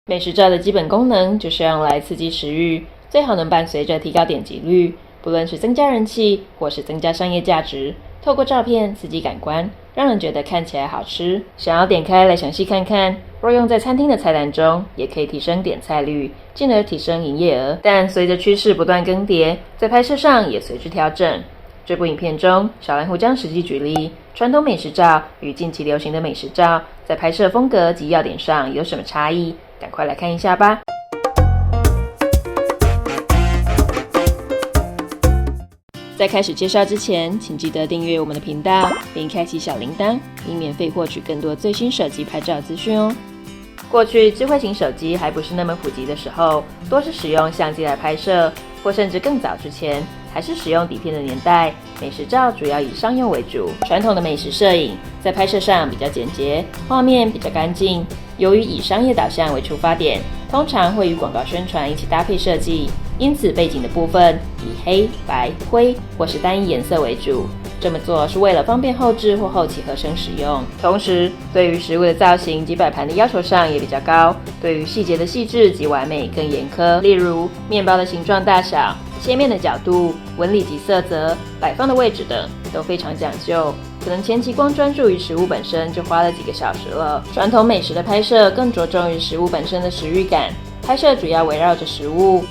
美食照的基本功能就是用来刺激食欲，最好能伴随着提高点击率，不论是增加人气或是增加商业价值，透过照片刺激感官，让人觉得看起来好吃。想要点开来详细看看，若用在餐厅的菜单中，也可以提升点菜率，进而提升营业额。但随着趋势不断更迭，在拍摄上也随之调整。这部影片中，小蓝狐将实际举例传统美食照与近期流行的美食照在拍摄风格及要点上有什么差异，赶快来看一下吧。在开始介绍之前，请记得订阅我们的频道，并开启小铃铛，以免费获取更多最新手机拍照资讯哦。过去智慧型手机还不是那么普及的时候，多是使用相机来拍摄，或甚至更早之前还是使用底片的年代，美食照主要以商用为主。传统的美食摄影在拍摄上比较简洁，画面比较干净。由于以商业导向为出发点，通常会与广告宣传一起搭配设计，因此背景的部分以黑、白、灰或是单一颜色为主。这么做是为了方便后制或后期合成使用。同时，对于食物的造型及摆盘的要求上也比较高，对于细节的细致及完美更严苛。例如，面包的形状大小、切面的角度、纹理及色泽、摆放的位置等都非常讲究，可能前期光专注于食物本身就花了几个小时了。传统美食的拍摄更着重于食物本身的食欲感，拍摄主要围绕着食物。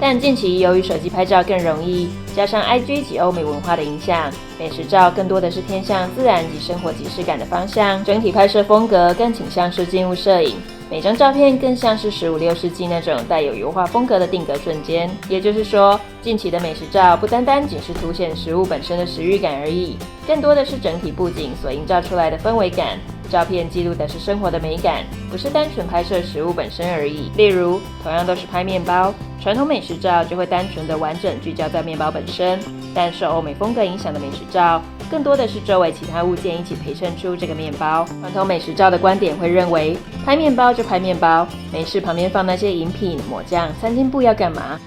但近期由于手机拍照更容易，加上 IG 及欧美文化的影响，美食照更多的是偏向自然及生活即视感的方向，整体拍摄风格更倾向是静物摄影，每张照片更像是15、16世纪那种带有油画风格的定格瞬间。也就是说，近期的美食照不单单仅是凸显食物本身的食欲感而已，更多的是整体布景所营造出来的氛围感。照片记录的是生活的美感，不是单纯拍摄食物本身而已。例如，同样都是拍面包，传统美食照就会单纯的完整聚焦在面包本身，但受欧美风格影响的美食照，更多的是周围其他物件一起陪衬出这个面包。传统美食照的观点会认为，拍面包就拍面包，没事旁边放那些饮品、抹酱、餐巾布要干嘛？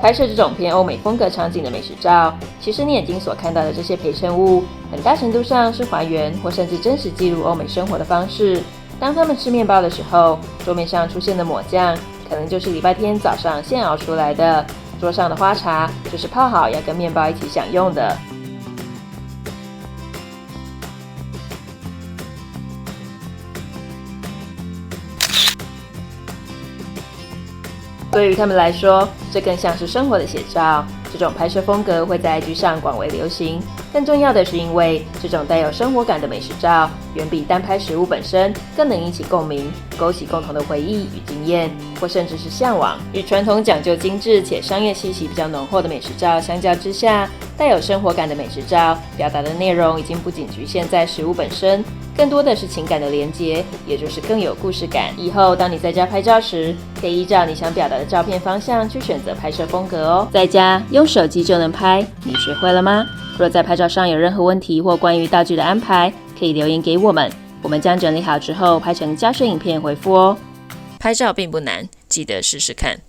拍摄这种偏欧美风格场景的美食照，其实你眼睛所看到的这些陪衬物，很大程度上是还原或甚至真实记录欧美生活的方式。当他们吃面包的时候，桌面上出现的抹酱，可能就是礼拜天早上现熬出来的；桌上的花茶，就是泡好要跟面包一起享用的。对于他们来说，这更像是生活的写照。这种拍摄风格会在 IG 上广为流行。更重要的是，因为这种带有生活感的美食照，远比单拍食物本身更能引起共鸣，勾起共同的回忆与经验，或甚至是向往。与传统讲究精致且商业气息比较浓厚的美食照相较之下，带有生活感的美食照，表达的内容已经不仅局限在食物本身，更多的是情感的连结，也就是更有故事感。以后当你在家拍照时，可以依照你想表达的照片方向去选择拍摄风格哦。在家用手机就能拍，你学会了吗？若在拍照上有任何问题或关于道具的安排，可以留言给我们，我们将整理好之后拍成教学影片回复哦。拍照并不难，记得试试看。